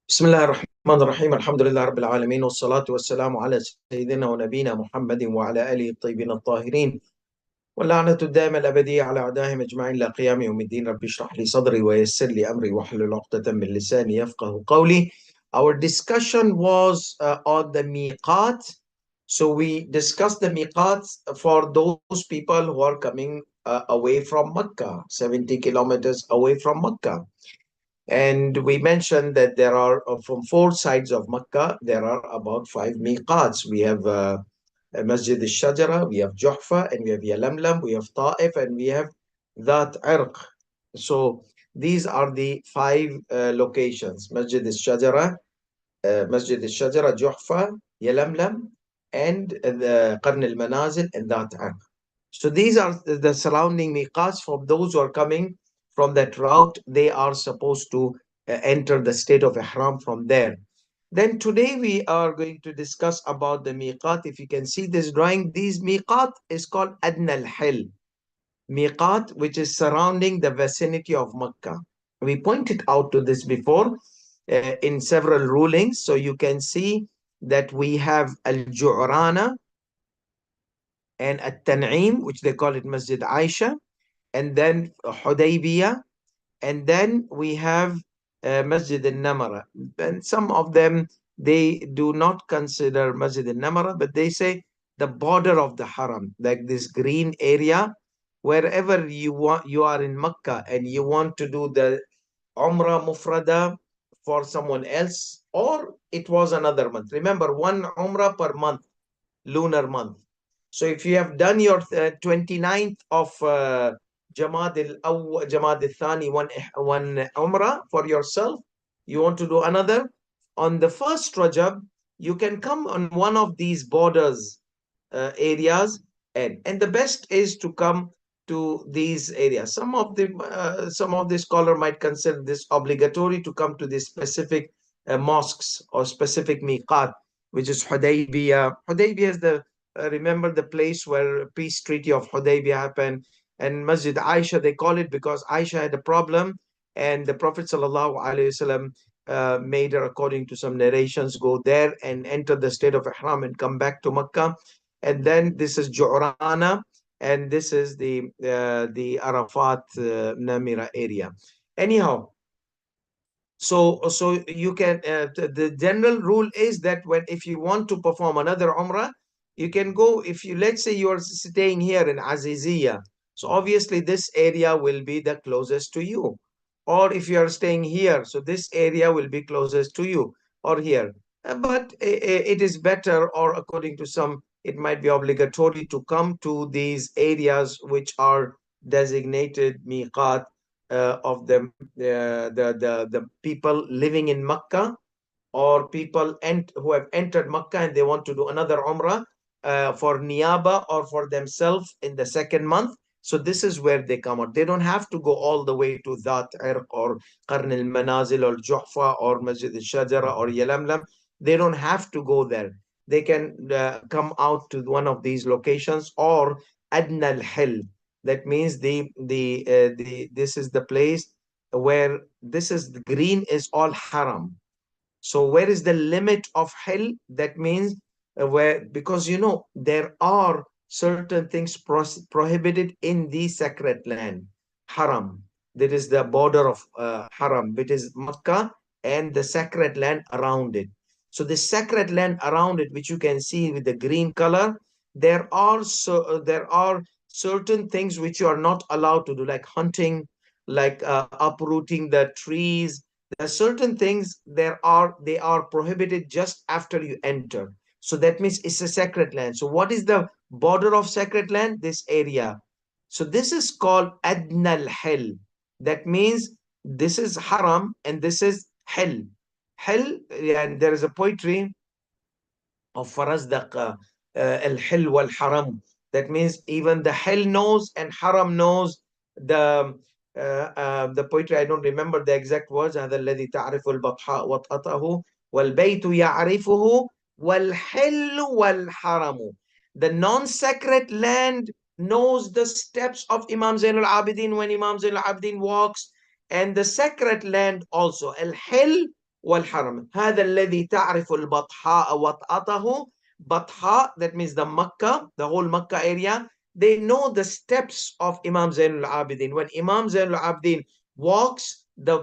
بسم الله الرحمن الرحيم الحمد لله رب العالمين والصلاة والسلام على سيدنا ونبينا محمد وعلى آله الطيبين الطاهرين واللعنة الدائمة الأبدية على أعدائهم أجمعين إلى قيام يوم الدين. رب اشرح لي صدري ويسر لي أمري واحلل عقدة من لساني يفقه قولي. Our discussion was on the MEQAAT. So we discussed the MEQAAT for those people who are coming away from Mecca, 70 kilometers away from Mecca. And we mentioned that there are, from four sides of Mecca, there are about five miqats. We have Masjid al-Shajara, we have Juhfa, and we have Yalamlam, we have Ta'if, and we have That Irq. So these are the five locations: Masjid al-Shajara, Juhfa, Yalamlam, and the Qarn al-Manazil, and That Irq. So these are the surrounding miqats. For those who are coming from that route, they are supposed to enter the state of ihram from there. Then today we are going to discuss about the miqat. If you can see this drawing, these miqat is called Adna al-Hil. Miqat, which is surrounding the vicinity of Mecca. We pointed out to this before in several rulings. So you can see that we have Al-Ju'rana and At-Tan'im, which they call it Masjid Aisha, and then Hudaybiyah, and then we have Masjid al-Namara. And some of them, they do not consider Masjid al-Namara, but they say the border of the Haram, like this green area, wherever you are in Mecca and you want to do the Umrah Mufrada for someone else, or it was another month. Remember, one Umrah per month, lunar month. So if you have done your 29th of Jamad al-Thani, one Umrah for yourself, you want to do another, on the first Rajab, you can come on one of these borders areas, and the best is to come to these areas. Some of the scholar might consider this obligatory to come to these specific mosques or specific miqat, which is Hudaybiyah. Hudaybiyah is the remember the place where peace treaty of Hudaybiyah happened, and Masjid Aisha they call it because Aisha had a problem, and the Prophet sallallahu alaihi wasallam made her, according to some narrations, go there and enter the state of ihram and come back to Makkah. And then this is Ju'rana, and this is the Arafat Namira area. Anyhow, so you can the general rule is that when if you want to perform another Umrah, you can go. If you, let's say you are staying here in Aziziyah, so obviously this area will be the closest to you. Or if you are staying here, so this area will be closest to you, or here. But it is better, or according to some, it might be obligatory to come to these areas which are designated miqat of the people living in Mecca, or people who have entered Mecca and they want to do another Umrah for Niyaba or for themselves in the second month. So this is where they come out. They don't have to go all the way to That Irq or Qarn al-Manazil or Juhfa or Masjid al-Shajara or Yalamlam. They don't have to go there. They can come out to one of these locations, or Adna al-Hil. That means the this is the place where this is the green is all haram. So where is the limit of hell? That means where, because there are certain things prohibited in the sacred land, haram. That is the border of haram, which is Makkah, and the sacred land around it. So the sacred land around it, which you can see with the green color, there are certain things which you are not allowed to do, like hunting, like uprooting the trees. There are certain things they are prohibited just after you enter. So that means it's a sacred land. So what is the border of sacred land? This area. So this is called Adnal Hell. That means this is haram and this is hell. Hell, and there is a poetry of Farazdaq, al-hil wal-haram. That means even the hell knows and haram knows. The poetry, I don't remember the exact words. هذا الذي تعرف البطحاء وطأته والبيت يعرفه والحل والحرم. The non-sacred land knows the steps of Imam Zainul Abidin when Imam Zainul Abidin walks, and the sacred land also. Al-hil والحرم. هذا الذي تعرف البطحاء وطأته. Batha, that means the Mecca, the whole Mecca area. They know the steps of Imam Zainul Abidin. When Imam Zainul Abidin walks, the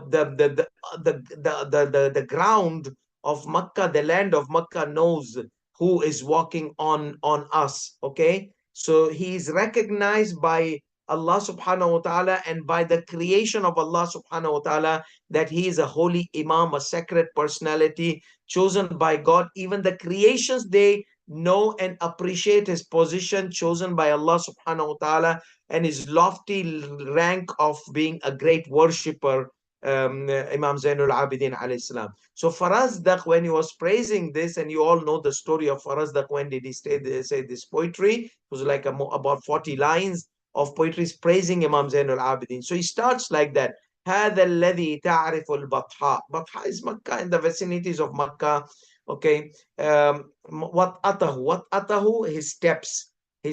ground of Mecca, the land of Mecca knows who is walking on us. Okay, so he is recognized by Allah subhanahu wa ta'ala and by the creation of Allah subhanahu wa ta'ala that he is a holy Imam, a sacred personality chosen by God. Even the creations, they know and appreciate his position chosen by Allah subhanahu wa ta'ala and his lofty rank of being a great worshipper, Imam Zainul Abidin alayhi salam. So Farazdaq, when he was praising this, and you all know the story of Farazdaq, when did he say this poetry? It was like about 40 lines of poetry praising Imam Zainul Abidin. So he starts like that. هذا الذي تعرف البطحاء. Batha is Makkah, in the vicinities of Makkah. Okay. What atahu, his steps.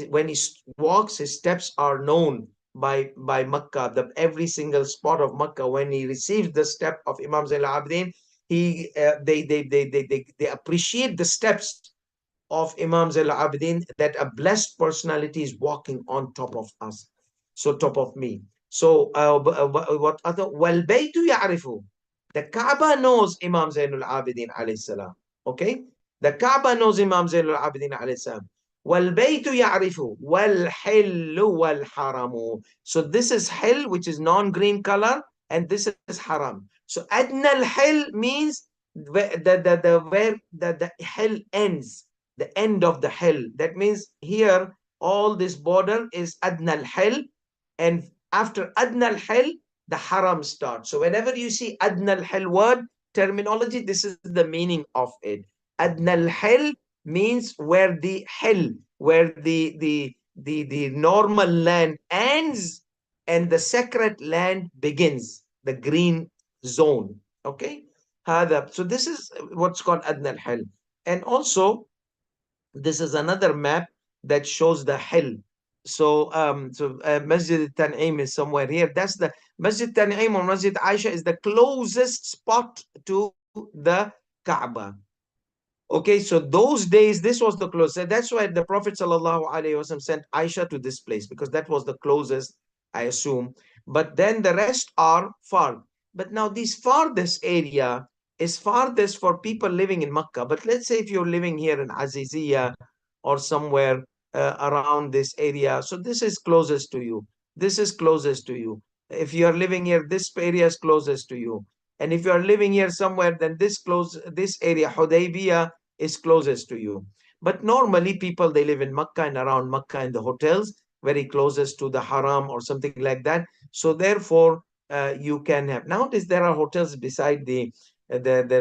When he walks, his steps are known by Makkah. Every single spot of Makkah, when he receives the step of Imam Zainul Abidin, they appreciate the steps of Imam Zainul Abidin, that a blessed personality is walking on top of us, so top of me. So what other? Wal Baytu ya'rifu. The Kaaba knows Imam Zainul Abidin alayhi salam. Okay, the Kaaba knows Imam Zainul Abidin alayhi salam. Wal Baytu ya'rifu wal hillu wal haramu. So this is hill, which is non-green color, and this is haram. So adna al hill means where the hill ends, the end of the hill. That means here all this border is adna al hill, and after adna al hill the haram starts. So whenever you see adna al hill word terminology, this is the meaning of it. Adna al hill means where the hill, where the normal land ends and the sacred land begins, the green zone. Okay, so this is what's called adna al hill. And also this is another map that shows the hill. So Masjid al-Tan'im is somewhere here. That's the Masjid al-Tan'im, or Masjid Aisha, is the closest spot to the Kaaba. Okay, so those days, this was the closest. That's why the Prophet ﷺ sent Aisha to this place, because that was the closest, I assume. But then the rest are far. But now this farthest area is farthest for people living in Makkah. But let's say if you're living here in Aziziyah or somewhere around this area, so this is closest to you. This is closest to you. If you are living here, this area is closest to you. And if you are living here somewhere, then this area, Hudaybiyah, is closest to you. But normally people, they live in Makkah and around Makkah in the hotels, very closest to the Haram or something like that. So therefore, you can have, nowadays there are hotels beside the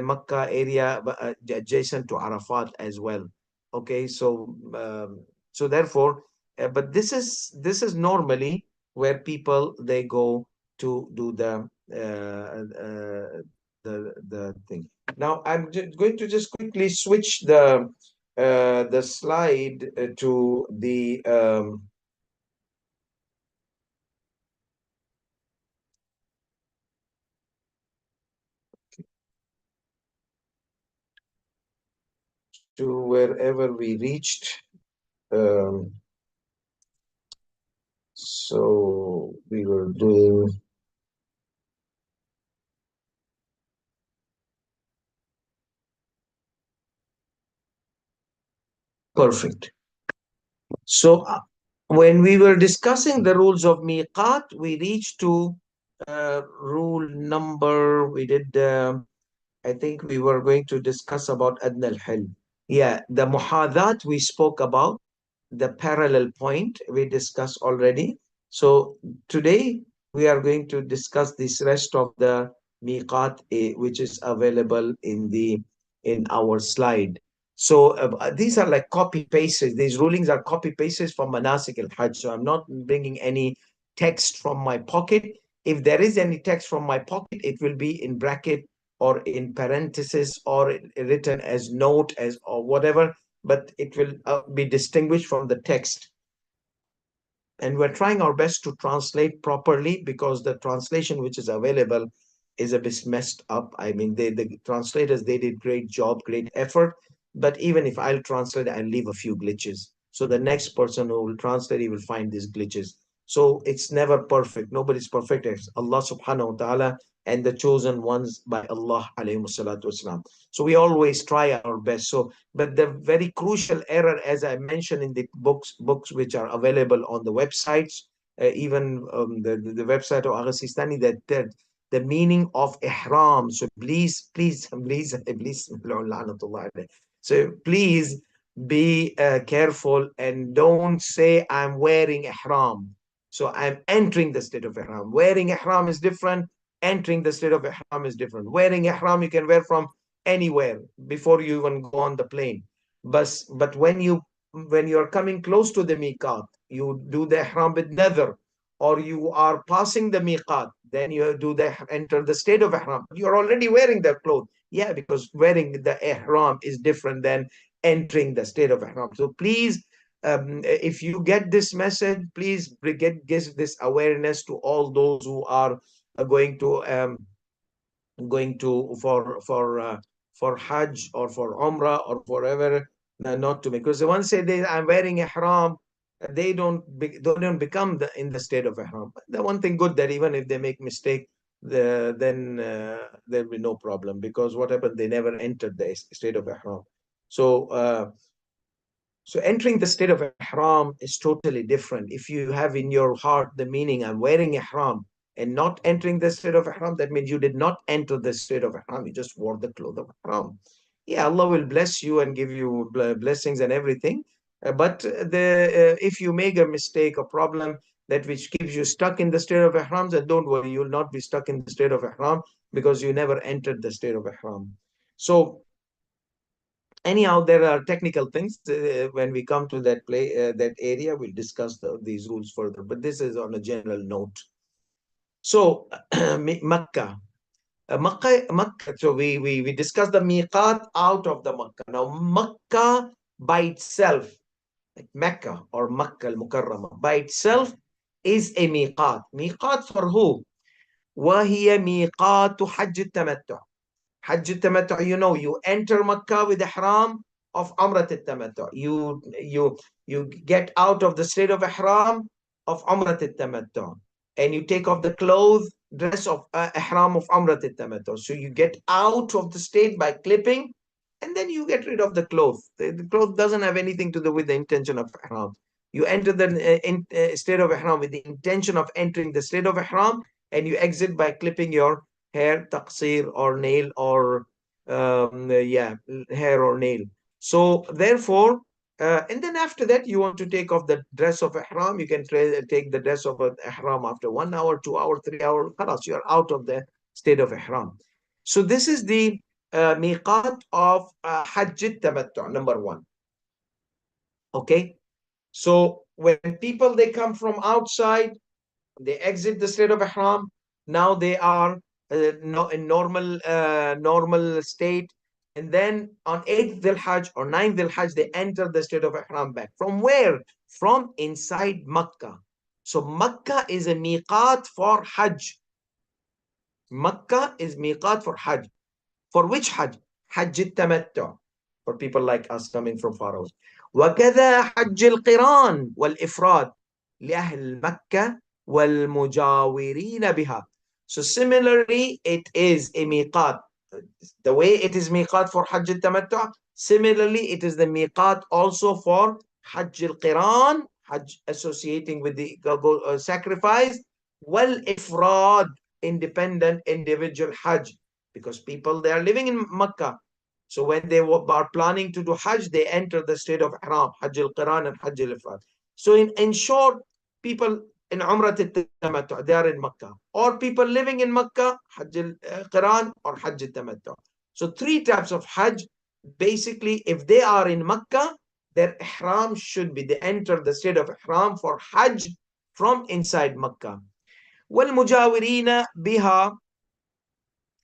Makkah area, adjacent to Arafat as well. Okay, so therefore, but this is normally where people, they go to do the thing. Now I'm going to just quickly switch the slide to the to wherever we reached. So we were doing. Perfect. So when we were discussing the rules of MEQAAT, we reached to rule number, we did, I think we were going to discuss about Adna al-Hil. Yeah, the Muhadat we spoke about, the parallel point we discussed already. So today we are going to discuss this rest of the MEQAAT, which is available in our slide. So these are like copy pastes. These rulings are copy pastes from Manasik al-Hajj. So I'm not bringing any text from my pocket. If there is any text from my pocket, it will be in bracket or in parenthesis or written as note as or whatever, but it will be distinguished from the text. And we're trying our best to translate properly, because the translation which is available is a bit messed up. I mean, the translators, they did great job, great effort. But even if I'll translate, I'll leave a few glitches. So the next person who will translate, he will find these glitches. So it's never perfect. Nobody's perfect. It's Allah subhanahu wa ta'ala and the chosen ones by Allah alayhi salatu wasalam. So we always try our best. So, but the very crucial error, as I mentioned in the books which are available on the websites, even the website of Agha Sistani, that the meaning of ihram. So so please be careful and don't say I'm wearing ihram. So I'm entering the state of ihram. Wearing ihram is different. Entering the state of ihram is different. Wearing ihram you can wear from anywhere before you even go on the plane. But when you are coming close to the miqat, you do the ihram with nether, or you are passing the miqat, then you do the enter the state of ihram. You're already wearing the clothes. Yeah, because wearing the ihram is different than entering the state of ihram. So please, if you get this message, please give this awareness to all those who are going to for Hajj or for Umrah or forever, not to make, because the ones say I'm wearing ihram, they don't become in the state of ihram. The one thing good, that even if they make mistake, then there will be no problem, because what happened, they never entered the state of ihram. So so entering the state of ihram is totally different. If you have in your heart the meaning, I'm wearing ihram, and not entering the state of ihram, that means you did not enter the state of ihram. You just wore the clothes of ihram. Yeah, Allah will bless you and give you blessings and everything. But if you make a mistake, a problem that which keeps you stuck in the state of ihram, then don't worry, you will not be stuck in the state of ihram, because you never entered the state of ihram. So anyhow, there are technical things. When we come to that area, we'll discuss these rules further. But this is on a general note. So Mecca. Makkah. So we discussed the miqat out of the Makkah. Now Makkah by itself, like Mecca or Makkah al-Mukarramah, by itself is a miqat. Miqat for who? وهي ميقات حج التمتع. Hajj al-Tamattu, you enter Makkah with the ihram of Umrah al-Tamattu. You get out of the state of ihram of Umrah al-Tamattu, and you take off the dress of ihram of Umrah al-Tamattu. So you get out of the state by clipping, and then you get rid of the cloth. The cloth doesn't have anything to do with the intention of ihram. You enter the state of ihram with the intention of entering the state of ihram, and you exit by clipping your hair, taqsir, or nail, or yeah, hair or nail. So therefore, and then after that, you want to take off the dress of ihram. You can take the dress of ihram after 1 hour, 2 hours, 3 hours. Khalas, you are out of the state of ihram. So this is the miqat of Hajj Tamattu, number one. Okay. So when people, they come from outside, they exit the state of ihram. Now they are in normal state, and then on 8th Dhul Hajj or 9th Dhul Hajj, they enter the state of ihram back. From where? From inside Makkah. So Makkah is a miqat for Hajj. Makkah is miqat for Hajj. For which Hajj? Hajj al-Tamattu, for people like us coming from far away. وكذا حج القران والإفراد لأهل مكة والمجاورين بها. So similarly, it is a miqat. The way it is miqat for Hajj al-Tamattu, similarly, it is the miqat also for Hajj al-Qiran, Hajj associating with the sacrifice, wal-Ifrad, independent individual Hajj, because people, they are living in Makkah. So when they are planning to do Hajj, they enter the state of Ihram, Hajj al-Qiran and Hajj al-Ifrad. So in short, people in Umrah al-Tamattu, they are in Makkah. Or people living in Makkah, Hajj al-Qiran or Hajj al-Tamattu. So three types of Hajj. Basically, if they are in Makkah, their Ihram should be, they enter the state of Ihram for Hajj from inside Makkah. وَالْمُجَاوِرِينَ بِهَا,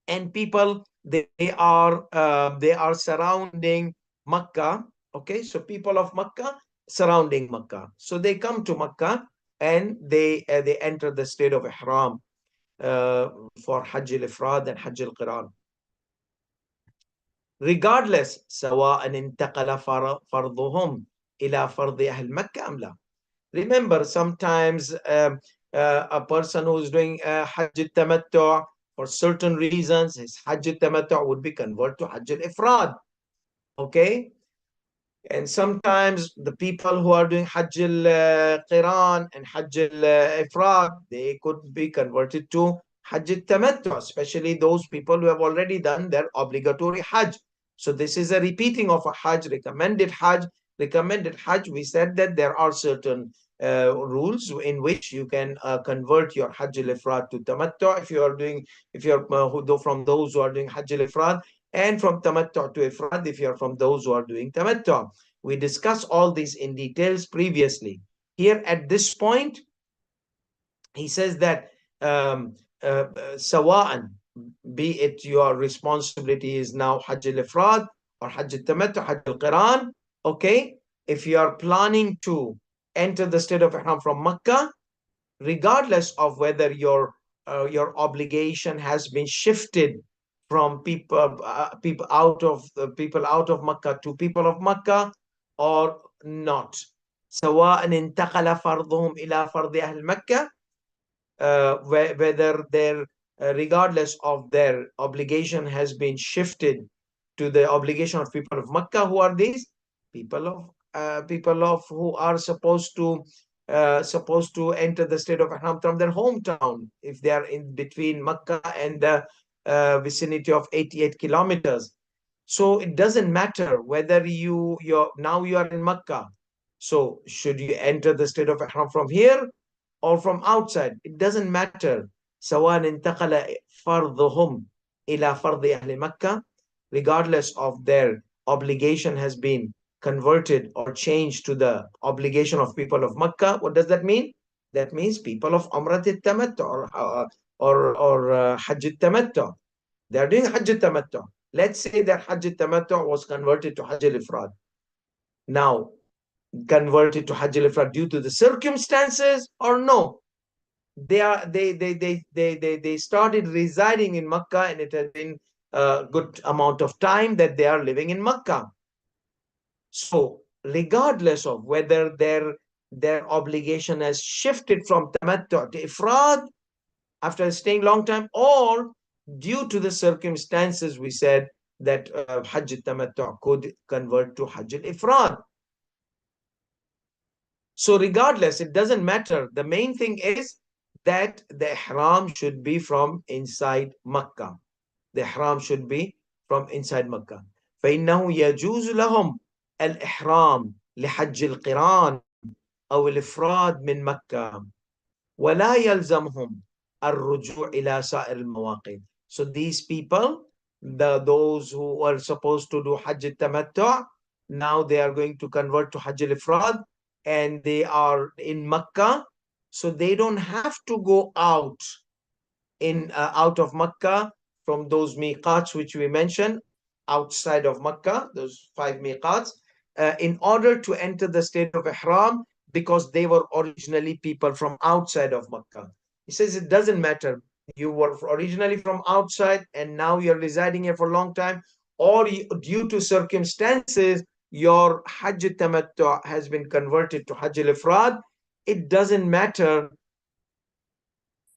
and people, they are surrounding Makkah. Okay, so people of Makkah surrounding Makkah, so they come to Makkah and they enter the state of ihram. for Hajj al-Ifrad and Hajj al-Qiran. Regardless, سواء انتقل فرضهم إلى فرض أهل مكة أم لا. Remember, sometimes a person who is doing Hajj al-Tamattu, for certain reasons, his Hajj al-Tamattu would be converted to Hajj al-Ifrad. Okay? And sometimes the people who are doing Hajj al-Qiran and Hajj al-Ifrad, they could be converted to Hajj al-Tamattu, especially those people who have already done their obligatory Hajj. So this is a repeating of a Hajj, recommended Hajj. Recommended Hajj, we said that there are certain rules in which you can convert your Hajj al-Ifrad to Tamattu if you are doing, if you're from those who are doing Hajj al-Ifrad, and from Tamattu to Ifrad if you are from those who are doing Tamattu. We discussed all these in details previously. Here at this point, he says that sawa'an, be it your responsibility is now Hajj al-Ifrad or Hajj al-Tamattu, Hajj al-Qiran, okay? If you are planning to enter the state of Ihram from Mecca, regardless of whether your obligation has been shifted from people out of Mecca to people of Mecca or not. سواء انتقل فرضهم إلى فرض أهل مكة, whether their regardless of their obligation has been shifted to the obligation of people of Mecca. Who are these? People of who are supposed to enter the state of Ihram from their hometown if they are in between Mecca and the vicinity of 88 kilometers. So it doesn't matter whether now you are in Mecca. So should you enter the state of Ihram from here or from outside? It doesn't matter. سواء انتقل فرضهم إلى فرض أهل مكة, regardless of their obligation has been converted or changed to the obligation of people of Mecca. What does that mean? That means people of Umrah al-Tamattu or Hajj al-Tamattu. They are doing Hajj al-Tamattu. Let's say that Hajj al-Tamattu was converted to Hajj al-Ifrad. Now, converted to Hajj al-Ifrad due to the circumstances or no? They started residing in Mecca, and it has been a good amount of time that they are living in Mecca. So regardless of whether their obligation has shifted from Tamattu to Ifrad after staying long time, or due to the circumstances, we said that Hajj al-Tamattu could convert to Hajj al-Ifrad. So regardless, it doesn't matter. The main thing is that the ihram should be from inside Mecca. The ihram should be from inside Mecca. فإنه يجوز لهم الإحرام لحج القران أو الإفراد من مكة ولا يلزمهم الرجوع إلى سائر المواقيت. So these people, those who are supposed to do Hajj al-Tamattu, now they are going to convert to Hajj al-Ifrad, and they are in Mecca, so they don't have to go out of Mecca from those miqats which we mentioned outside of Mecca, those 5 miqats, in order to enter the state of Ihram, because they were originally people from outside of Mecca. He says it doesn't matter. You were originally from outside and now you're residing here for a long time, or due to circumstances, your Hajj Tamattu has been converted to Hajj al-Ifrad. It doesn't matter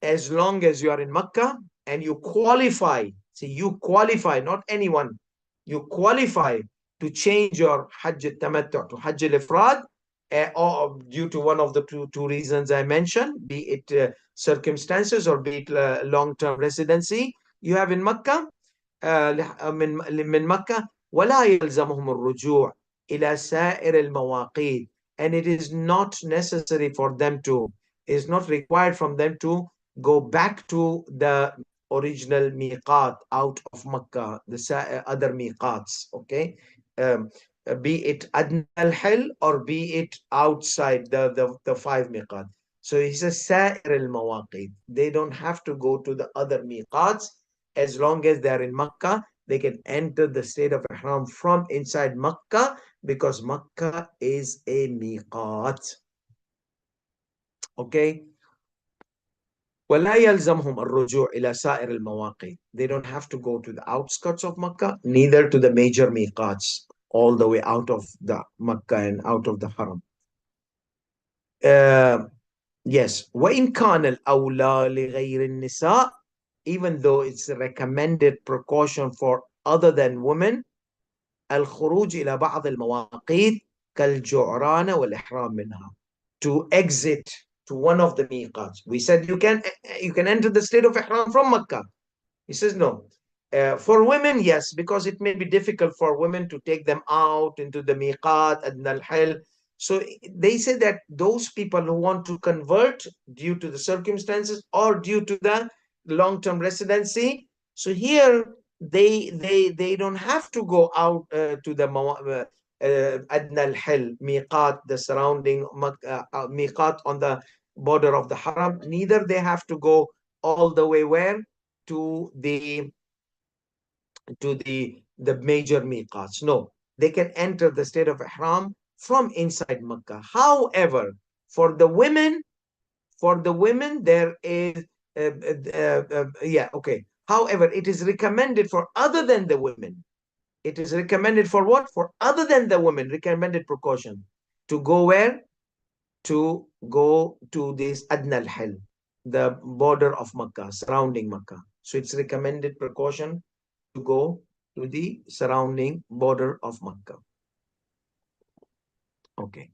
as long as you are in Mecca and you qualify. See, you qualify, not anyone. You qualify to change your Hajj Tamattu to Hajj al-Ifrad, or due to one of the two reasons I mentioned, be it circumstances or be it long-term residency you have in Mecca. من مكة ولا يلزمهم الرجوع إلى سائر المواقيت, and it is not necessary for them to, is not required from them to go back to the original miqat out of Mecca, the other miqats, okay? Be it Adna al-Hil or be it outside the 5 miqat. So he says Sa'ir al-Mawaqit. They don't have to go to the other miqats. As long as they are in Mecca, they can enter the state of Ihram from inside Mecca, because Mecca is a miqat. Okay? ولا يلزمهم الرجوع إلى سائر المواقيت. They don't have to go to the outskirts of Mecca, neither to the major miqats, all the way out of the Mecca and out of the Haram. Yes, وإن كان الأولى لغير النساء, even though it's a recommended precaution for other than women, الخروج إلى بعض المواقيت كالجعرانة والإحرام منها, to exit to one of the miqats. We said you can enter the state of ihram from Mecca. He says no. For women, yes, because it may be difficult for women to take them out into the miqat and al-hil. So they say that those people who want to convert due to the circumstances or due to the long-term residency, so here they don't have to go out to the Adna al-Hil, miqat, the surrounding miqat on the border of the Haram. Neither they have to go all the way where to the major miqats. No, they can enter the state of ihram from inside Mecca. However, for the women, there is okay. However, it is recommended for other than the women. It is recommended for what? For other than the women, recommended precaution to go where? To go to this Adna al-Hil, the border of Mecca, surrounding Mecca. So it's recommended precaution to go to the surrounding border of Mecca. Okay.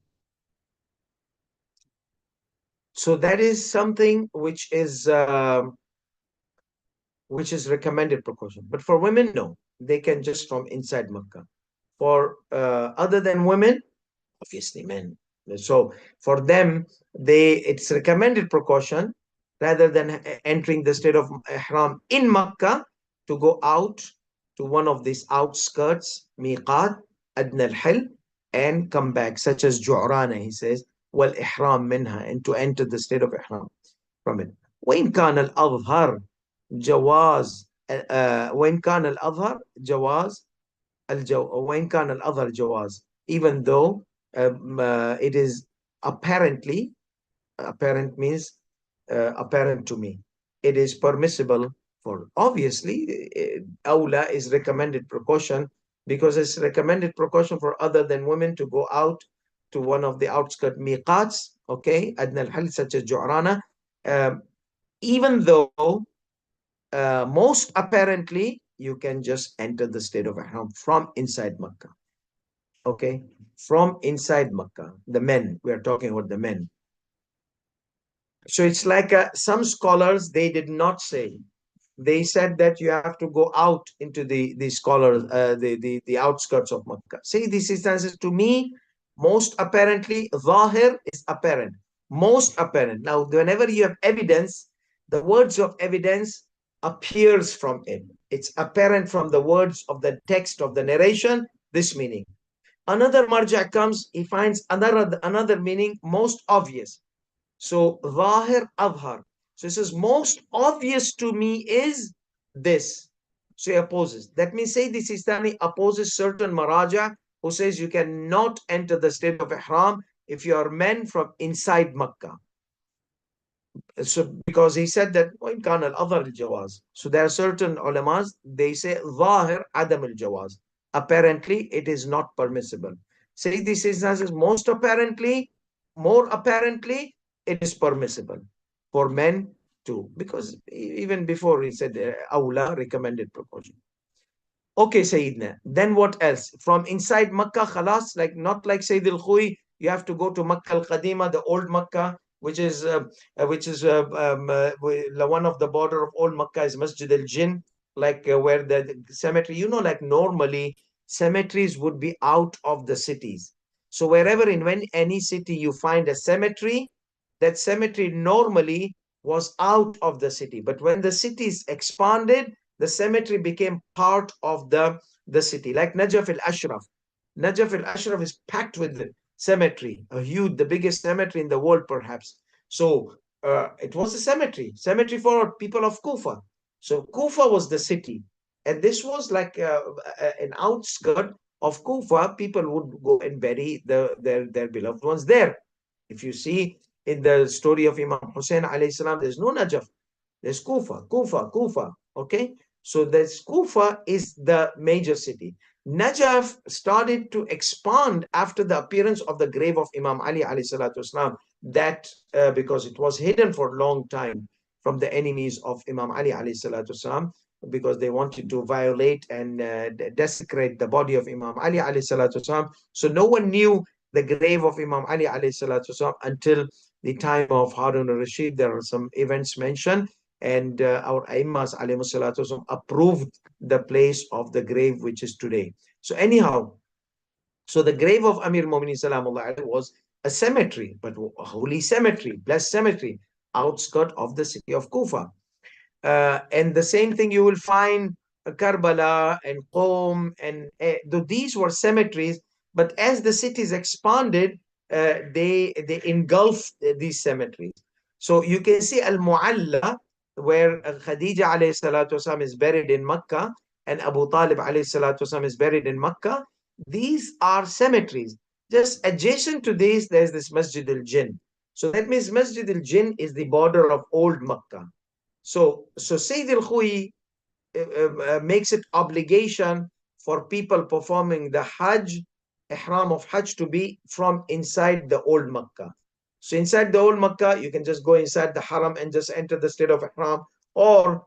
So that is something which is recommended precaution. But for women, no. They can just from inside Mecca. For other than women, obviously men. So for them, it's recommended precaution rather than entering the state of ihram in Mecca to go out to one of these outskirts, miqat, adna al-hil, and come back, such as Ju'rana, he says, wal ihram minha, and to enter the state of ihram from it. وإن كان الأظهر جواز وإن كان الأظهر جواز وإن كان الأظهر جواز, even though it is apparently, apparent means apparent to me, it is permissible for, obviously, awla is recommended precaution because it's recommended precaution for other than women to go out to one of the outskirt miqats, okay, adna al-hal, such as Ju'rana, even though most apparently you can just enter the state of ihram from inside Mecca. Okay, from inside Mecca, the men, we are talking about the men. So it's like some scholars, they did not say, they said that you have to go out into the scholars, the outskirts of Mecca. See, this is to me, most apparently, zahir is apparent, most apparent. Now, whenever you have evidence, the words of evidence appears from it. It's apparent from the words of the text of the narration, this meaning. Another marja comes, he finds another meaning, most obvious. So, zahir, adhar. So, it says, most obvious to me is this. So, he opposes. That means, say this Sistani opposes certain maraja who says you cannot enter the state of ihram if you are men from inside Makkah. So because he said that وإن كان الأظهر الجواز. So there are certain ulamas, they say ظاهر عدم الجواز. Apparently it is not permissible. Say this is most apparently, more apparently it is permissible for men too, because even before he said awla, recommended precaution. Okay, Sayyidina. Then what else? From inside Makkah, khalas, like not like Sayyid al-Khui, you have to go to Makkah al-Qadima, the old Makkah, which is one of the border of old Makkah is Masjid al-Jinn, like where the cemetery, like normally cemeteries would be out of the cities. So wherever in any city you find a cemetery, that cemetery normally was out of the city. But when the cities expanded, the cemetery became part of the city, like Najaf al-Ashraf. Najaf al-Ashraf is packed with the cemetery, the biggest cemetery in the world, perhaps. So it was a cemetery for people of Kufa. So Kufa was the city, and this was like an outskirt of Kufa. People would go and bury their beloved ones there. If you see in the story of Imam Hussein alayhi salam, there's no Najaf. There's Kufa. Okay. So this Kufa is the major city. Najaf started to expand after the appearance of the grave of Imam Ali alayhi salatu wasalam, that because it was hidden for a long time from the enemies of Imam Ali alayhi salatu wasalam, because they wanted to violate and desecrate the body of Imam Ali alayhi salatu wasalam. So no one knew the grave of Imam Ali alayhi salatu wasalam until the time of Harun al-Rashid. There are some events mentioned, and our Aimmas alayhi salatu wasalam approved the place of the grave which is today. So anyhow, so the grave of Amir Mu'minin Salamullah alayhi was a cemetery, but a holy cemetery, blessed cemetery, outskirt of the city of Kufa. And the same thing you will find Karbala and Qom, and these were cemeteries. But as the cities expanded, they engulfed these cemeteries. So you can see Al Mu'alla, where Khadija alayhi salatu wasalam is buried in Mecca, and Abu Talib alayhi salatu wasalam is buried in Mecca. These are cemeteries. Just adjacent to these, there's this Masjid al Jinn. So that means Masjid al Jinn is the border of old Mecca. So Sayyid al-Khui makes it obligation for people performing the Hajj, ihram of Hajj, to be from inside the old Makkah. So inside the old Makkah, you can just go inside the Haram and just enter the state of ihram, or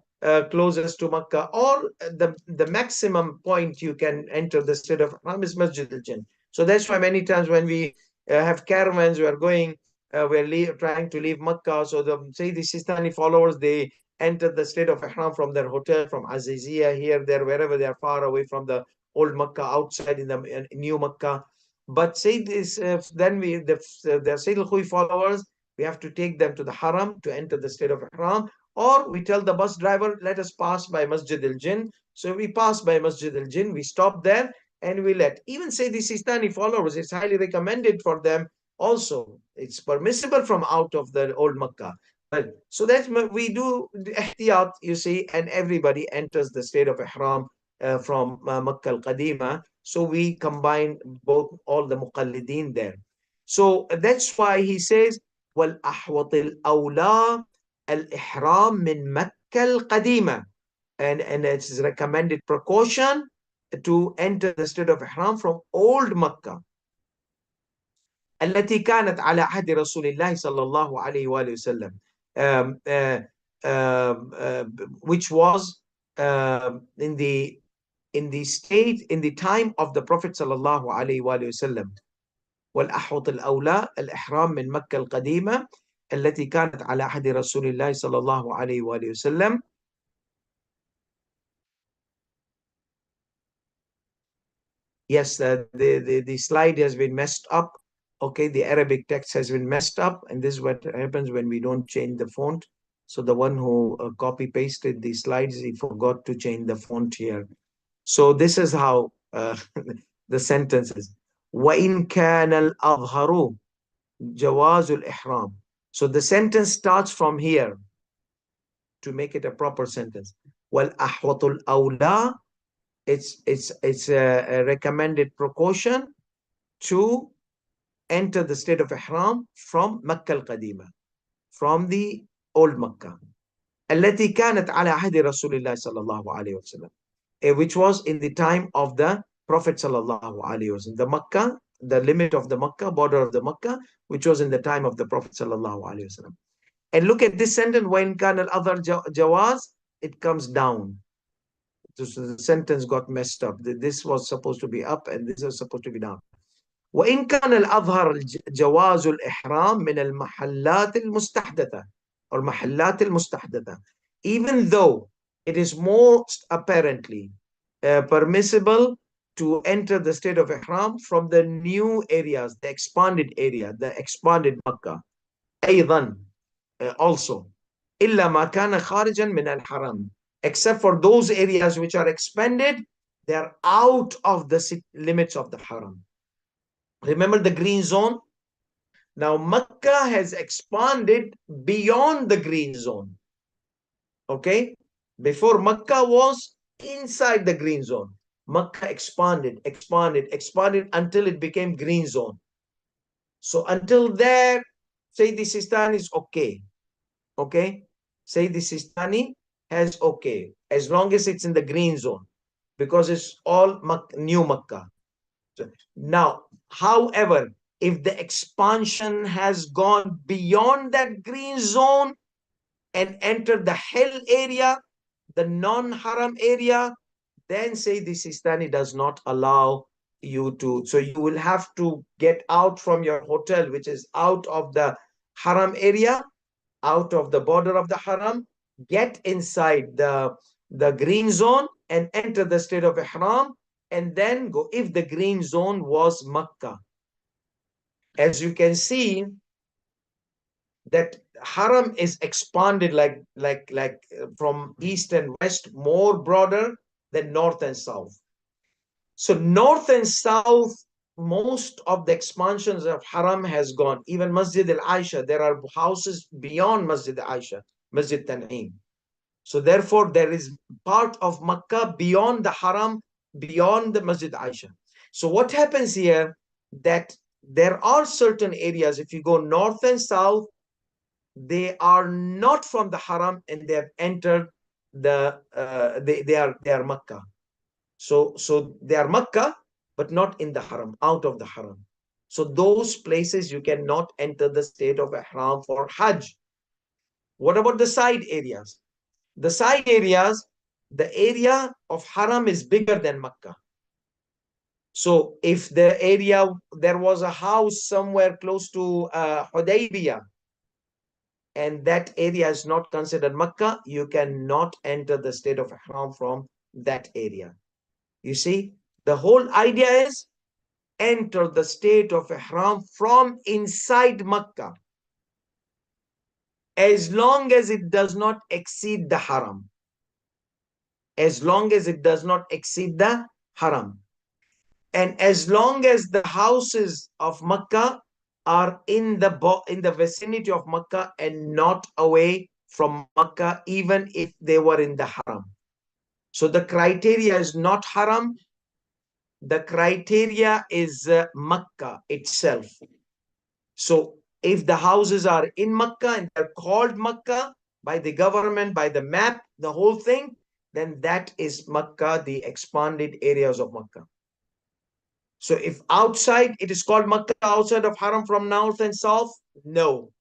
closest to Makkah, or the maximum point you can enter the state of ihram is Masjid al-Jinn. So that's why many times when we have caravans, we are going, trying to leave Makkah. So the Sayyid Sistani followers, they enter the state of Ihram from their hotel, from Azizia, here, there, wherever they are far away from the old Makkah, outside in the new Makkah. But say this, then the Sayyid al-Khui followers, we have to take them to the Haram to enter the state of Ihram, or we tell the bus driver, let us pass by Masjid al-Jinn. So we pass by Masjid al-Jinn, we stop there, and we let. Even say the Sistani followers, it's highly recommended for them also. It's permissible from out of the old Makkah. But so that we do the ihtiyat, you see, and everybody enters the state of ihram from Makkah al-Qadima. So we combine both, all the muqallideen there. So that's why he says, وَالْأَحْوَطِ الْأَوْلَى الْإِحْرَامِ مِنْ مَكَّةِ الْقَدِيمَةِ, and it's recommended precaution to enter the state of ihram from old Makkah, التي كانت على عهد رسول الله صلى الله عليه وآله وسلم, um, uh, which was in the state, in the time of the Prophet صلى الله عليه وآله وسلم. والأحوط الأولى الإحرام من مكة القديمة التي كانت على عهد رسول الله صلى الله عليه وآله وسلم. Yes, the slide has been messed up. Okay, the Arabic text has been messed up, and this is what happens when we don't change the font. So the one who copy pasted the slides, he forgot to change the font here. So this is how the sentence is. وَإِنْ كَانَ الْأَظْهَرُ جَوَازُ الْإِحْرَامِ. So the sentence starts from here to make it a proper sentence. وَالْأَحْوَطُ الْأَوْلَى, it's a recommended precaution to enter the state of ihram from Makkah al-Qadima, from the old Makkah, التي كانت على عهد رسول الله صلى الله عليه وسلم, which was in the time of the Prophet sallallahu alaihi wasallam. The Makkah, the limit of the Makkah, border of the Makkah, which was in the time of the Prophet sallallahu alaihi wasallam. And look at this sentence, when كان الأظهر جواز, it comes down. So the sentence got messed up. This was supposed to be up and this is supposed to be down. وإن كان الأظهر جواز الإحرام من المحلات المستحدثة or محلات المستحدثة, even though it is most apparently permissible to enter the state of ihram from the new areas, the expanded area, the expanded Makkah. أيضا, also, إلا ما كان خارجا من الحرم, except for those areas which are expanded, they are out of the limits of the haram. Remember the green zone? Now Makkah has expanded beyond the green zone. Okay? Before, Makkah was inside the green zone. Makkah expanded until it became green zone. So until there, say the Sistan is okay. Okay? say the Sistani has okay, as long as it's in the green zone, because it's all new Makkah. So now, however, if the expansion has gone beyond that green zone and entered the hill area, the non-haram area, then say the Sistani does not allow you to. So you will have to get out from your hotel, which is out of the haram area, out of the border of the haram, get inside the green zone and enter the state of ihram, and then go. If the green zone was Makkah, as you can see, that haram is expanded like from east and west, more broader than north and south. So north and south, most of the expansions of haram has gone. Even Masjid al-Aisha, there are houses beyond Masjid al-Aisha, Masjid Tan'im. So therefore, there is part of Makkah beyond the haram, beyond the Masjid Aisha. So what happens here, that there are certain areas, if you go north and south, they are not from the haram and they have entered they are Makkah. So they are Makkah, but not in the haram, out of the haram. So those places you cannot enter the state of ihram for Hajj. What about the side areas? The side areas, the area of haram is bigger than Makkah. So if the area, there was a house somewhere close to Hudaybiyah, and that area is not considered Makkah, you cannot enter the state of ihram from that area. You see, the whole idea is enter the state of ihram from inside Makkah, as long as it does not exceed the haram. As long as it does not exceed the haram. And as long as the houses of Makkah are in the vicinity of Makkah and not away from Makkah, even if they were in the haram. So the criteria is not haram. The criteria is Makkah itself. So if the houses are in Makkah and they're called Makkah by the government, by the map, the whole thing, then that is Makkah, the expanded areas of Makkah. So if outside, it is called Makkah outside of haram from north and south, no,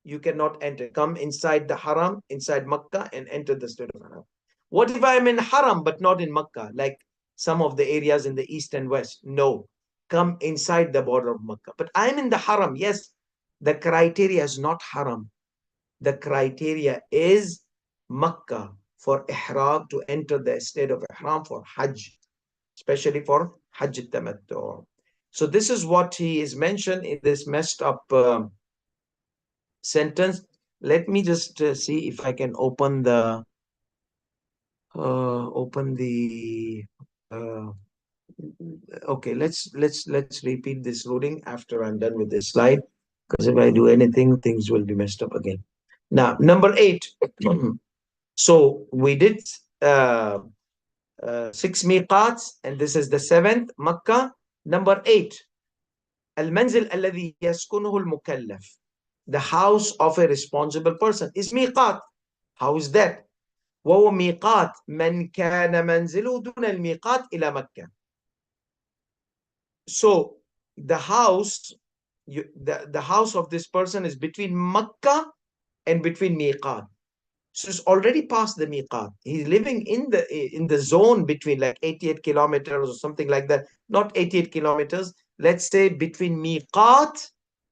you cannot enter. Come inside the haram, inside Makkah, and enter the state of haram. What if I'm in haram but not in Makkah, like some of the areas in the east and west? No, come inside the border of Makkah. But I'm in the haram. Yes, the criteria is not haram. The criteria is Makkah for ihram, to enter the state of ihram for Hajj, especially for Hajj Tamattu. So this is what he is mentioned in this messed up sentence. Let me just see if I can open the uh, okay, let's repeat this ruling after I'm done with this slide, because if I do anything, things will be messed up again. Now, number 8. So we did 6 miqats, and this is the 7th, Makkah. Number 8, المنزل الذي يسكنه المكلف, the house of a responsible person, is miqat. How is that? وهو ميقات من كان منزله دون الميقات إلى مكة. So the house, the house of this person is between Makkah and between miqat. So it's already past the miqat. He's living in the zone between, like 88 kilometers or something like that. Not 88 kilometers. Let's say between miqat,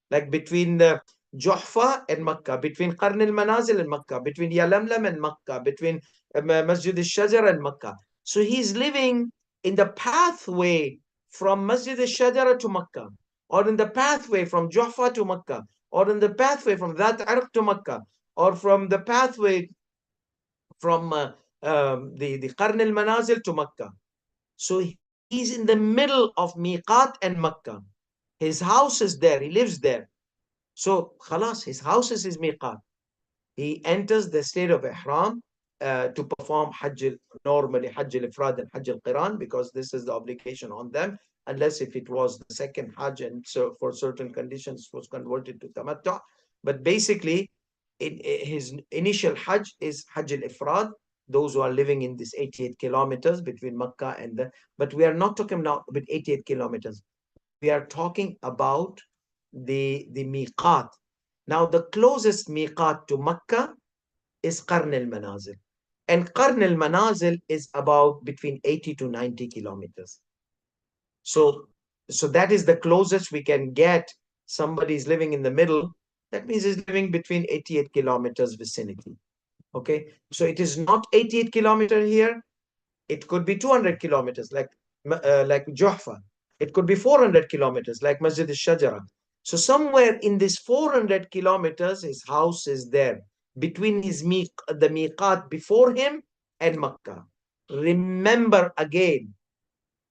like between the Juhfa and Makkah, between Qarn al-Manazil and Makkah, between Yalamlam and Makkah, between Masjid al-Shajar and Makkah. So he's living in the pathway from Masjid al-Shajar to Makkah, or in the pathway from Juhfa to Makkah, or in the pathway from that Arq to Makkah, or from the pathway from the Qarn al-Manazil to Makkah. So he's in the middle of Miqat and Makkah. His house is there. He lives there. So khalas, his house is his Miqat. He enters the state of Ihram to perform Hajj, normally Hajj al-Ifrad and Hajj al-Qiran, because this is the obligation on them, unless if it was the second Hajj and so for certain conditions was converted to Tamattu. But basically, his initial Hajj is Hajj al-Ifrad, those who are living in this 88 kilometers between Mecca and the, but we are not talking now about 88 kilometers. We are talking about the MEQAAT. Now, the closest MEQAAT to Mecca is Qarn al-Manazil. And Qarn al-Manazil is about between 80 to 90 kilometers. So, so that is the closest we can get. Somebody is living in the middle. That means he's living between 88 kilometers vicinity. Okay. So it is not 88 kilometer here. It could be 200 kilometers like Juhfa. It could be 400 kilometers like Masjid al-Shajara. So somewhere in this 400 kilometers, his house is there between the miqat before him and Makkah. Remember again,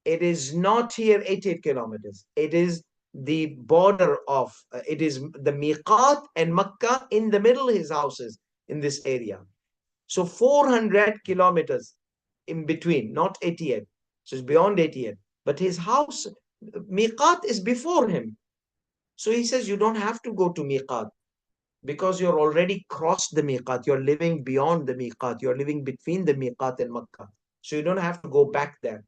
it is not here 88 kilometers. It is the border of, it is the miqat and Makkah. In the middle, his house is in this area. So 400 kilometers in between, not 88. So it's beyond 88. But his house, miqat is before him. So he says, you don't have to go to miqat because you're already crossed the miqat. You're living beyond the miqat. You're living between the miqat and Makkah. So you don't have to go back there.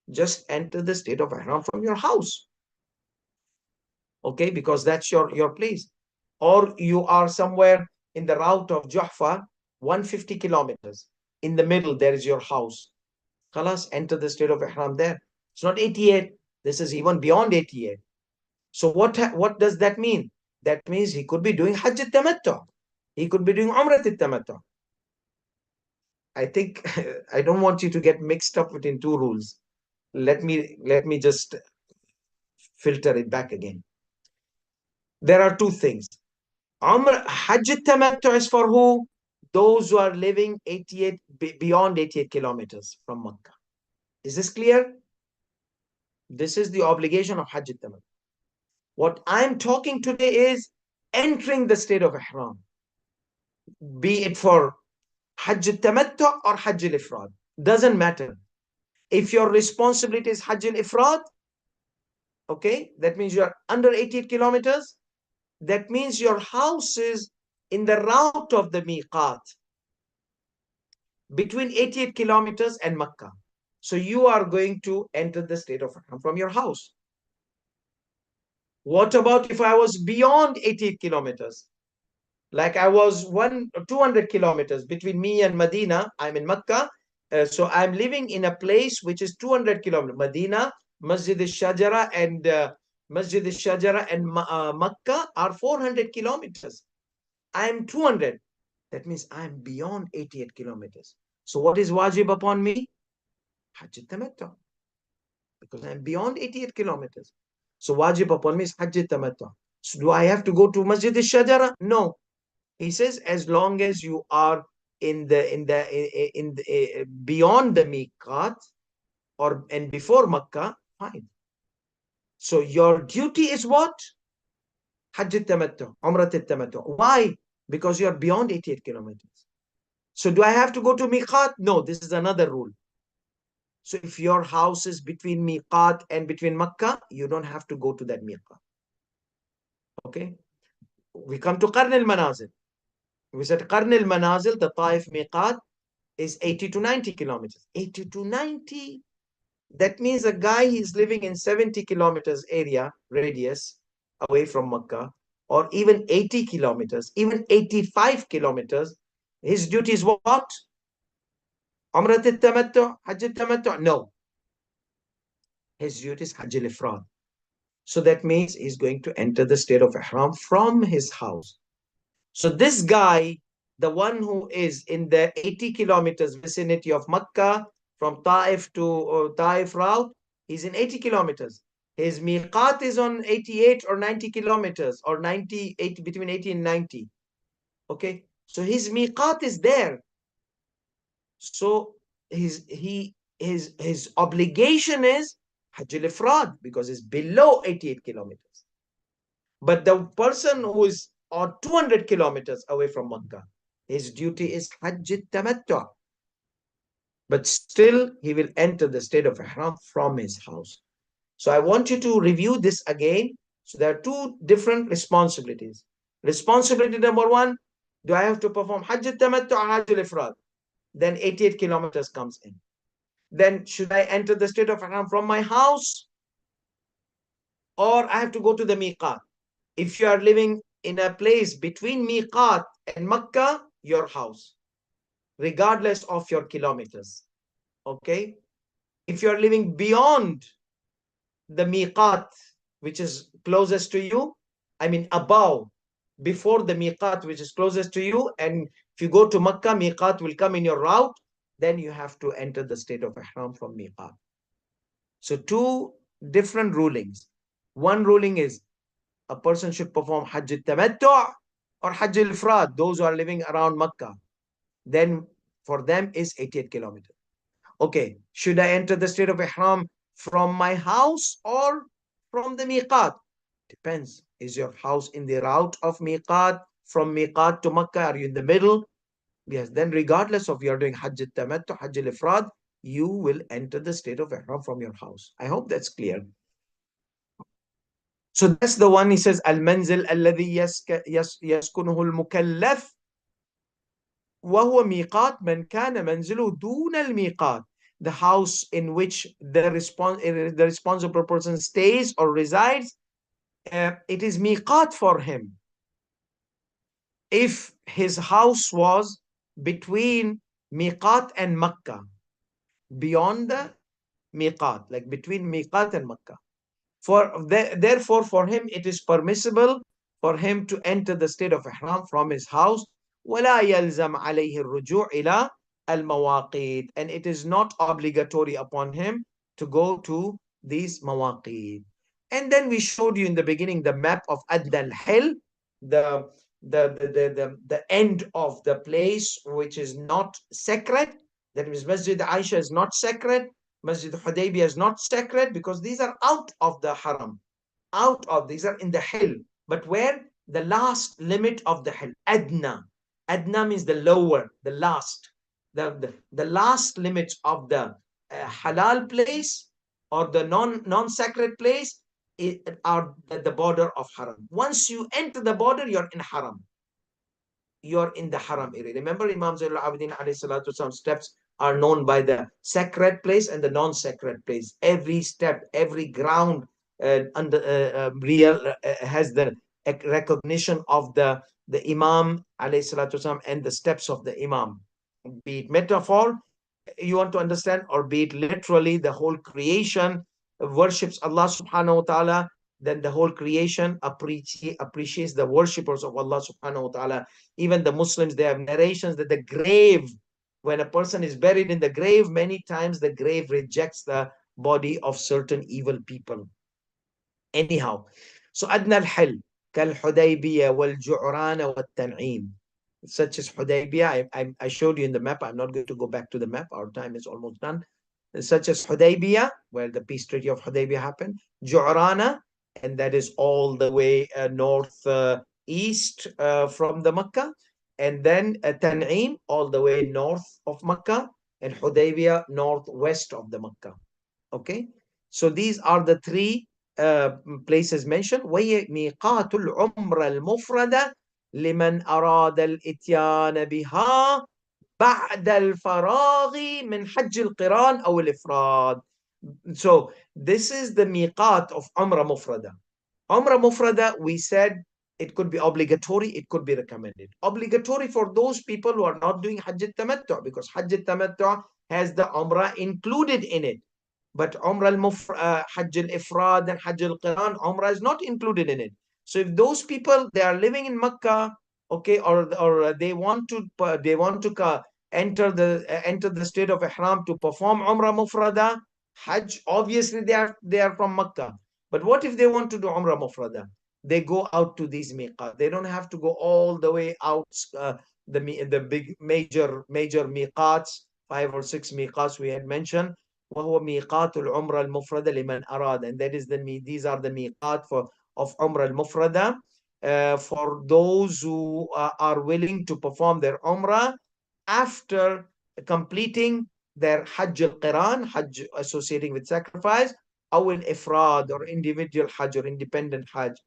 Just enter the state of Ihram from your house. Okay, because that's your place. Or you are somewhere in the route of Juhfa, 150 kilometers. In the middle, there is your house. Khalas, enter the state of Ihram there. It's not 88. This is even beyond 88. So what does that mean? That means he could be doing Hajj al-Tamattu. He could be doing Umrah al-Tamattu. I think I don't want you to get mixed up within two rules. Let me just filter it back again. There are two things. Hajj al-Tamattu is for who? Those who are living 88 beyond 88 kilometers from Makkah. Is this clear? This is the obligation of Hajj al-Tamattu. What I'm talking today is entering the state of Ihram, be it for Hajj al-Tamattu or Hajj al-Ifrad. Doesn't matter. If your responsibility is Hajj al-Ifrad, okay, that means you are under 88 kilometers. That means your house is in the route of the miqat between 88 kilometers and Makkah. So you are going to enter the state of Ihram from your house. What about if I was beyond 88 kilometers? Like I was 200 kilometers between me and Medina. I'm in Mecca. So I'm living in a place which is 200 kilometers. Medina, Masjid al-Shajara and Mecca are 400 kilometers. I'm 200. That means I'm beyond 88 kilometers. So what is wajib upon me? Hajj al-Tamattu. Because I'm beyond 88 kilometers. So wajib upon me is Hajj al-Tamattu. So do I have to go to Masjid al-Shajara? No. He says, as long as you are beyond the miqat and before Makkah, fine. So your duty is what? Hajj al-Tamattu, Umrah al-Tamattu. Why? Because you are beyond 88 kilometers. So do I have to go to miqat? No, this is another rule. So if your house is between miqat and between Makkah, you don't have to go to that miqat. Okay. We come to Qarn al-Manazil. We said Qarn al-Manazil, the Taif miqat, is 80 to 90 kilometers. 80 to 90. That means a guy is living in 70 kilometers area radius away from Makkah, or even 80 kilometers, even 85 kilometers. His duty is what? Umrah al-Tamattu, Hajj al-Tamattu? No. His duty is Hajj al-Ifrad. So that means he's going to enter the state of Ihram from his house. So this guy, the one who is in the 80 kilometers vicinity of Makkah, from Taif to Taif route, he's in 80 kilometers. His miqat is on 88 or 90 kilometers, or 90, 80, between 80 and 90. Okay, so his miqat is there. So his obligation is Hajj al-Ifrad because it's below 88 kilometers. But the person who is or 200 kilometers away from Makkah, his duty is Hajj al-Tamattu. But still, he will enter the state of Ihram from his house. So I want you to review this again. So there are two different responsibilities. Responsibility number one, Do I have to perform Hajj al-Tamattu or Hajj al-Ifrad? Then 88 kilometers comes in. Then should I enter the state of Ihram from my house, or I have to go to the miqat? If you are living in a place between miqat and Mecca, your house, regardless of your kilometers. Okay? If you are living beyond the miqat, which is closest to you, I mean above, before the miqat, which is closest to you, and if you go to Mecca, miqat will come in your route, then you have to enter the state of Ihram from miqat. So two different rulings. One ruling is a person should perform Hajj al-Tamattu' or Hajj al-Ifrad, those who are living around Mecca. Then for them is 88 kilometers. Okay, should I enter the state of Ihram from my house or from the miqat? Depends. Is your house in the route of miqat? From miqat to Makkah, are you in the middle? Yes, then regardless of you're doing Hajj al-Tamattu, Hajj al-Ifrad, you will enter the state of Ihram from your house. I hope that's clear. So that's the one he says, Al-Manzil alladhi yaskunuhu al-mukallaf وهو ميقات من كان منزله دون الميقات. The house in which the responsible person stays or resides, it is miqat for him. If his house was between miqat and Makkah, beyond the miqat, like between miqat and Makkah. Therefore, for him, it is permissible for him to enter the state of Ihram from his house. وَلَا يَلْزَمْ عَلَيْهِ الرُّجُوعِ إِلَى الْمَوَاقِيتِ. And it is not obligatory upon him to go to these mawaqit. And then we showed you in the beginning the map of Adna al-Hil, the, the end of the place which is not sacred. That means Masjid Aisha is not sacred. Masjid Hudaybiyah is not sacred because these are out of the haram. These are in the hill. But where? The last limit of the hill. Adna. Adna means the lower, the last. The last limits of the halal place or the non-sacred place are the border of haram. Once you enter the border, you're in haram. You're in the haram area. Remember, Imam Zainul Abidin alayhi salatu wasalam steps are known by the sacred place and the non-sacred place. Every step, every ground real has the recognition of the Imam alayhi salatu wasalam and the steps of the Imam. Be it metaphor, you want to understand, or be it literally, the whole creation worships Allah subhanahu wa ta'ala, then the whole creation appreciates the worshippers of Allah subhanahu wa ta'ala. Even the Muslims, they have narrations that the grave, when a person is buried in the grave, many times the grave rejects the body of certain evil people. Anyhow, so Adna al-Hil, kal-Hudaybiyah wal-Ju'rana wal-Tan'im, such as Hudaybiyah. I showed you in the map. I'm not going to go back to the map. Our time is almost done. Such as Hudaybiyah, where the peace treaty of Hudaybiyah happened. Ju'rana, and that is all the way north east from the Mecca. And then Tan'im, all the way north of Mecca. And Hudaybiyah, northwest of the Mecca. Okay? So these are the three places mentioned. وهي ميقات العمرة المفردة لمن أراد الإتيان بها بعد الفراغ من حج القران أو الإفراد. So this is the miqat of Umrah Mufrada. Umrah Mufrada, we said it could be obligatory, it could be recommended. Obligatory for those people who are not doing Hajj al-Tamattu, because Hajj al-Tamattu has the Umrah included in it. But Hajj al-Ifrad and Hajj al-Qiran, Umrah is not included in it. So if those people, they are living in Mecca, okay, or they want to enter the state of Ihram to perform Umrah Mufrada, Hajj, obviously they are from Mecca. But what if they want to do Umrah Mufrada? They go out to these miqat. They don't have to go all the way out, the big major miqats, 5 or 6 miqats we had mentioned. وهو ميقات العمرة المفردة لمن أراد, and that is these are the miqat of Umrah al-Mufrada for those who are willing to perform their Umrah after completing their Hajj al-Qiran, Hajj associating with sacrifice, أو الإفراد, or individual Hajj or independent Hajj.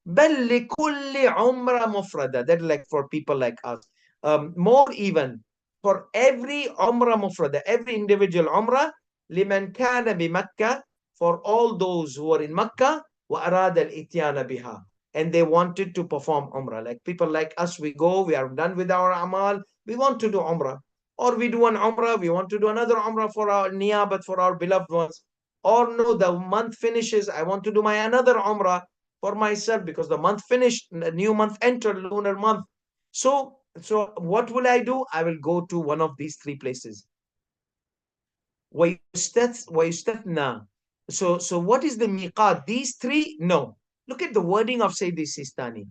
بل لكل عمرة مفردة, that like for people like us. more even, for every Umrah Mufrada, every individual Umrah, liman kana bi Mecca, for all those who are in Mecca, wa arad al ityana biha, and they wanted to perform Umrah. Like people like us, we go, we are done with our Amal, we want to do Umrah. Or we do an Umrah, we want to do another Umrah for our Niyabat, for our beloved ones. Or no, the month finishes, I want to do my another Umrah for myself because the month finished, the new month entered, lunar month. So what will I do? I will go to one of these three places. وَيُسْتَثْنَى. So what is the miqat? These three? No. Look at the wording of Sayyidi Sistani.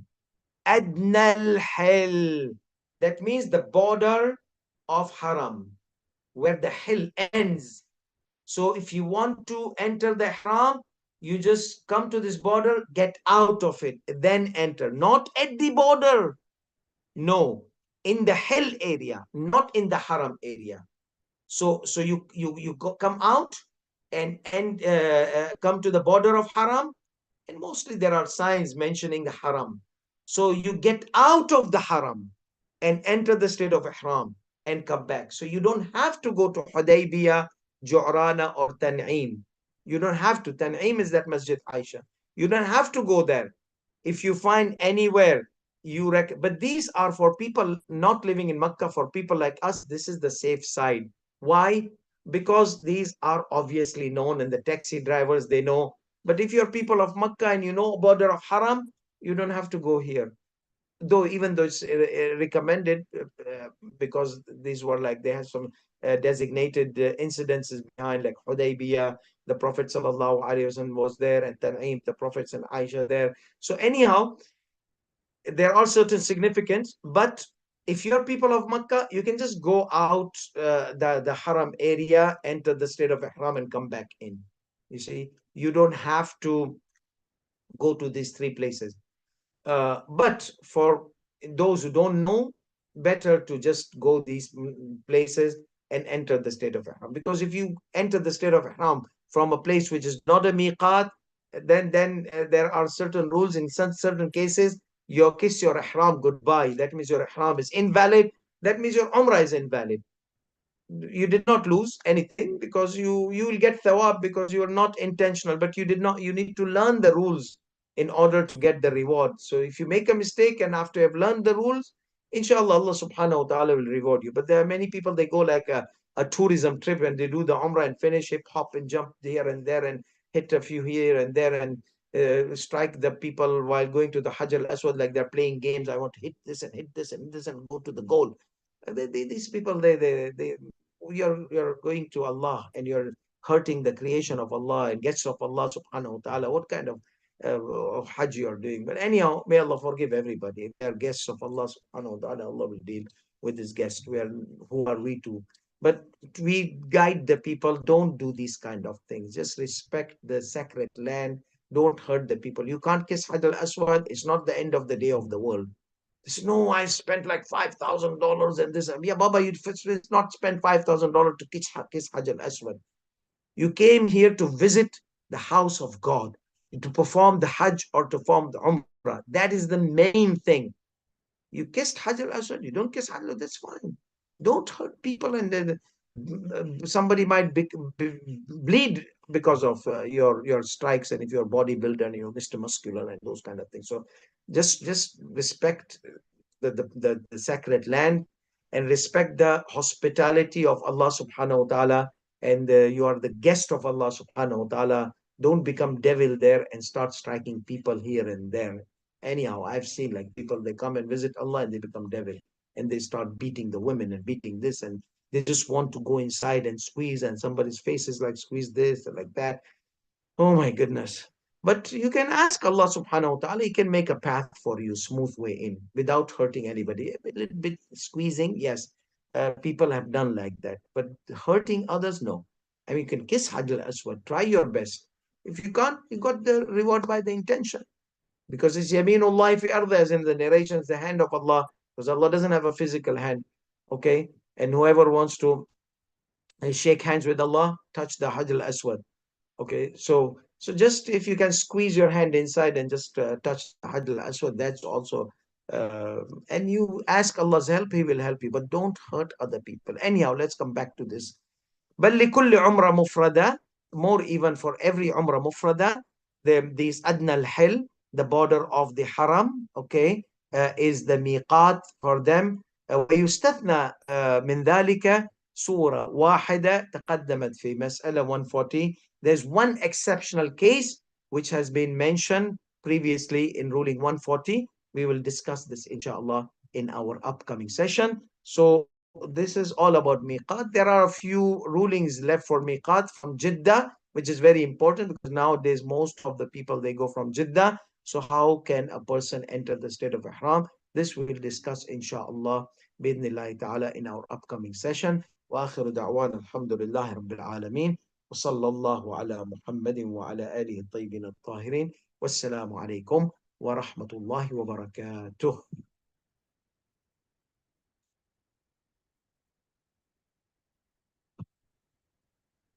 Adnal hil. That means the border of haram, where the hill ends. So if you want to enter the haram, you just come to this border, get out of it, then enter. Not at the border. No, in the hill area, not in the haram area. So you come out and come to the border of haram, and mostly there are signs mentioning the haram. So you get out of the haram and enter the state of ihram and come back. So you don't have to go to Hudaybiyah, Ju'rana, or Tan'im. You don't have to. Tan'im is that Masjid Aisha. You don't have to go there. If you find anywhere but these are for people not living in Makkah. For people like us, this is the safe side. Why? Because these are obviously known, and the taxi drivers, they know. But if you're people of Makkah and you know border of haram, you don't have to go here. Though even though it's recommended, because these were like, they have some designated incidences behind, like Hudaybiyah, the Prophet sallallahu alaihi wasallam was there, and Tan'im, the Prophets and Aisha there. So anyhow, there are certain significance, but if you're people of Makkah, you can just go out the haram area, enter the state of ihram, and come back in. You see, you don't have to go to these three places. But for those who don't know, better to just go these places and enter the state of ihram. Because if you enter the state of ihram from a place which is not a miqat, then there are certain rules. In some certain cases, you kiss your ihram goodbye. That means your ihram is invalid. That means your umrah is invalid. You did not lose anything, because you will get thawab because you are not intentional, but you did not. You need to learn the rules in order to get the reward. So if you make a mistake and after you have learned the rules, inshallah, Allah subhanahu wa ta'ala will reward you. But there are many people, they go like a tourism trip, and they do the umrah and finish, hip hop and jump here and there and hit a few here and there, and strike the people while going to the Hajj al-Aswad, like they're playing games. I want to hit this and hit this and hit this and go to the goal. These people, you're going to Allah, and you're hurting the creation of Allah and guests of Allah subhanahu wa ta'ala. What kind of Hajj you're doing? But anyhow, may Allah forgive everybody. If they are guests of Allah subhanahu wa ta'ala, Allah will deal with this guest. Who are we to? But we guide the people. Don't do these kind of things. Just respect the sacred land. Don't hurt the people. You can't kiss Hajj al-Aswad. It's not the end of the day of the world. No, I spent like $5,000 and this. Yeah, Baba, you it's not spend $5,000 to kiss Hajj al-Aswad. You came here to visit the house of God, to perform the Hajj or to perform the Umrah. That is the main thing. You kissed Hajj al-Aswad, you don't kiss Hajj, that's fine. Don't hurt people, and then somebody might bleed because of your strikes, and if you're bodybuilder and you're Mr. Muscular and those kind of things. So just respect the sacred land, and respect the hospitality of Allah subhanahu wa ta'ala, and you are the guest of Allah subhanahu wa ta'ala. Don't become devil there and start striking people here and there. Anyhow, I've seen like people, they come and visit Allah and they become devil, and they start beating the women and beating this, and they just want to go inside and squeeze, and somebody's face is like squeeze this and like that. Oh my goodness. But you can ask Allah subhanahu wa ta'ala, He can make a path for you, smooth way in, without hurting anybody. A little bit squeezing, yes. People have done like that. But hurting others, no. I mean, you can kiss Hajj al-Aswad, try your best. If you can't, you got the reward by the intention. Because it's Yaminullah fi arda, as in the narrations, the hand of Allah, because Allah doesn't have a physical hand. Okay? And whoever wants to shake hands with Allah, touch the Hajj al-Aswad. Okay, so just if you can squeeze your hand inside and just touch the Hajj al-Aswad, that's also and you ask Allah's help, He will help you, but don't hurt other people. Anyhow, let's come back to this. بل لكل عمرة مفردة, more even for every عمرة مفردة, these أدنى الحل, the border of the haram, okay, is the miqat for them. ويستثنى من ذلك سورة واحدة تقدمت في مسألة 140. There's one exceptional case which has been mentioned previously in ruling 140. We will discuss this inshallah in our upcoming session. So this is all about miqat. There are a few rulings left for miqat from Jeddah, which is very important because nowadays most of the people they go from Jeddah. So how can a person enter the state of ihram? This we will discuss inshallah bidnillahi ta'ala in our upcoming session. وآخر دعوانا الحمد لله رب العالمين وصلى الله على محمد وعلى آله الطيبين الطاهرين والسلام عليكم ورحمة الله وبركاته.